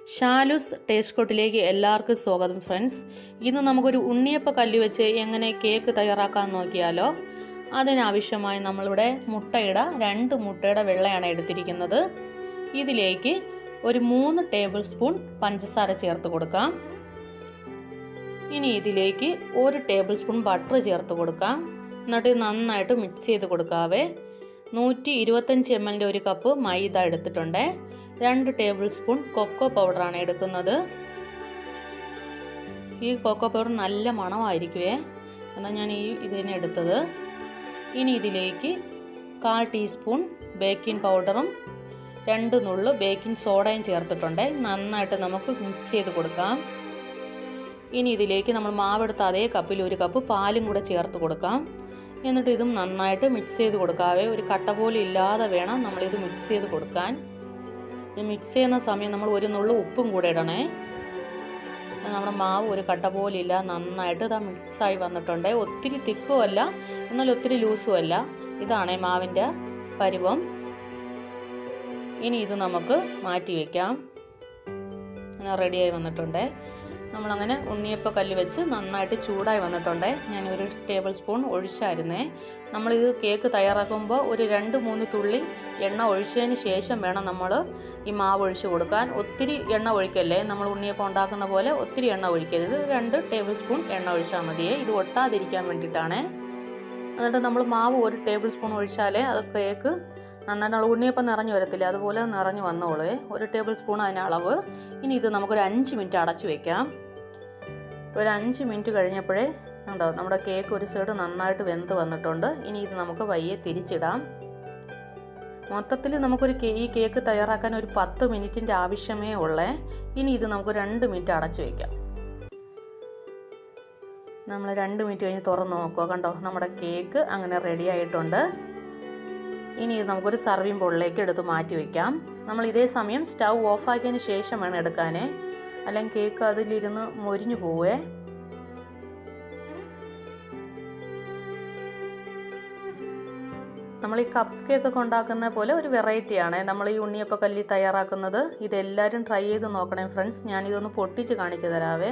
Shalu's taste കോട്ടിലേക്ക് എല്ലാവർക്കും സ്വാഗതം friends. ഇന്ന് നമുക്കൊരു ഉണ്ണിയപ്പ കല്ല് വെച്ച് എങ്ങനെ കേക്ക് തയ്യാറാക്കാൻ നോക്കിയാലോ. അതിനാവശ്യമായി നമ്മളിവിടെ രണ്ട് മുട്ടയുടെ വെള്ളയാണ് എടുത്തിരിക്കുന്നത്. ഇതിലേക്ക് ഒരു 3 ടേബിൾ സ്പൂൺ പഞ്ചസാര ചേർത്ത് കൊടുക്കാം. ഇനി ഇതിലേക്ക് 1 ടേബിൾ സ്പൂൺ ബട്ടർ ചേർത്ത് കൊടുക്കാം. എന്നിട്ട് നന്നായിട്ട് മിക്സ് ചെയ്ത് കൊടുക്കാവേ. 125 ml ഒരു കപ്പ് മൈദ എടുത്തിട്ടുണ്ട്. 2 ടേബിൾ സ്പൂൺ കൊക്കോ പൗഡറാണ് എടുക്കുന്നത്. ഈ കൊക്കോ പൗഡർ നല്ല മണമായിരിക്കുമേ, എന്നാൽ ഞാൻ ഇതിനെ എടുത്തത്. ഇനി ഇതിലേക്ക് 1/4 ടീസ്പൂൺ ബേക്കിംഗ് പൗഡറും 2 നുള്ളു ബേക്കിംഗ് സോഡയും ചേർത്തിട്ടുണ്ട്. നന്നായിട്ട് നമുക്ക് മിക്സ് ചെയ്ത് കൊടുക്കാം. ഇനി ഇതിലേക്ക് നമ്മൾ മാവെടുത്ത അതേ കപ്പിൽ 1 കപ്പ് പാലും കൂടെ ചേർത്ത് കൊടുക്കാം. എന്നിട്ട് ഇതും നന്നായിട്ട് മിക്സ് ചെയ്ത് കൊടുക്കാവേ. ഒരു കട്ട പോലെ ഇല്ലാതെ വേണം നമ്മളിത് മിക്സ് ചെയ്ത് കൊടുക്കാൻ. ഇത് മിക്സ് ചെയ്യുന്ന സമയം നമ്മൾ 1 നുള്ളു ഉപ്പും കൂടെ ഇടണേ. നമ്മുടെ മാവ് ഒരു കട്ട പോലെ ഇല്ല, നന്നായിട്ട് ഇതാ മിക്സായി വന്നിട്ടുണ്ട്. ഒത്തിരി തിക്കും അല്ല, എന്നാൽ ഒത്തിരി ലൂസും അല്ല. ഇതാണേ മാവിൻ്റെ പരുവം. ഇനി ഇത് നമുക്ക് മാറ്റി വയ്ക്കാം. റെഡിയായി വന്നിട്ടുണ്ട്. നമ്മളങ്ങനെ ഉണ്ണിയപ്പ കല്ല് വെച്ച് നന്നായിട്ട് ചൂടായി വന്നിട്ടുണ്ട്. ഞാൻ 1 ടേബിൾ സ്പൂൺ ഒഴിച്ചായിരുന്നേ. നമ്മളിത് കേക്ക് തയ്യാറാക്കുമ്പോൾ ഒരു 2-3 തുള്ളി എണ്ണ ഒഴിച്ചതിന് ശേഷം വേണം നമ്മൾ ഈ മാവ് ഒഴിച്ച് കൊടുക്കാൻ. ഒത്തിരി എണ്ണ ഒഴിക്കല്ലേ, നമ്മൾ ഉണ്ണിയപ്പം ഉണ്ടാക്കുന്ന പോലെ ഒത്തിരി എണ്ണ ഒഴിക്കരുത്. 2 ടേബിൾ സ്പൂൺ എണ്ണ ഒഴിച്ചാൽ മതിയേ. ഇത് ഒട്ടാതിരിക്കാൻ വേണ്ടിയിട്ടാണ്. എന്നിട്ട് നമ്മൾ മാവ് 1 ടേബിൾ സ്പൂൺ ഒഴിച്ചാലേ അത് കേക്ക് നന്നായിട്ട് ഉണ്ണിയപ്പം നിറഞ്ഞു വരത്തില്ല, അതുപോലെ നിറഞ്ഞു വന്നോളേ. 1 ടേബിൾ സ്പൂൺ അതിന് അളവ്. ഇനി ഇത് നമുക്കൊരു 5 മിനിറ്റ് അടച്ചു വയ്ക്കാം. ഒരു 5 മിനിറ്റ് കഴിഞ്ഞപ്പോഴേ ഉണ്ടോ നമ്മുടെ കേക്ക് ഒരു സൈഡ് നന്നായിട്ട് വെന്ത് വന്നിട്ടുണ്ട്. ഇനി ഇത് നമുക്ക് പയ്യെ തിരിച്ചിടാം. മൊത്തത്തിൽ നമുക്കൊരു ഈ കേക്ക് തയ്യാറാക്കാൻ ഒരു 10 മിനിറ്റിൻ്റെ ആവശ്യമേ ഉള്ളേ. ഇനി ഇത് നമുക്ക് 2 മിനിറ്റ് അടച്ചു വയ്ക്കാം. നമ്മൾ 2 മിനിറ്റ് കഴിഞ്ഞ് തുറന്ന് നോക്കുക. കണ്ടോ, നമ്മുടെ കേക്ക് അങ്ങനെ റെഡി ആയിട്ടുണ്ട്. ഇനി ഇത് നമുക്കൊരു സർവിങ് ബോളിലേക്ക് എടുത്ത് മാറ്റി വയ്ക്കാം. നമ്മൾ ഇതേ സമയം സ്റ്റൗ ഓഫാക്കിയതിന് ശേഷം വേണം എടുക്കാനേ, അല്ലെങ്കിൽ കേക്ക് അതിലിരുന്ന് മൊരിഞ്ഞു പോവേ. നമ്മൾ ഈ കപ്പ് കേക്കൊക്കെ ഉണ്ടാക്കുന്ന പോലെ ഒരു വെറൈറ്റിയാണ് നമ്മൾ ഈ ഉണ്ണിയപ്പ കല്ലിൽ തയ്യാറാക്കുന്നത്. ഇതെല്ലാവരും ട്രൈ ചെയ്ത് നോക്കണേ ഫ്രണ്ട്സ്. ഞാനിതൊന്ന് പൊട്ടിച്ച് കാണിച്ചു തരാവേ.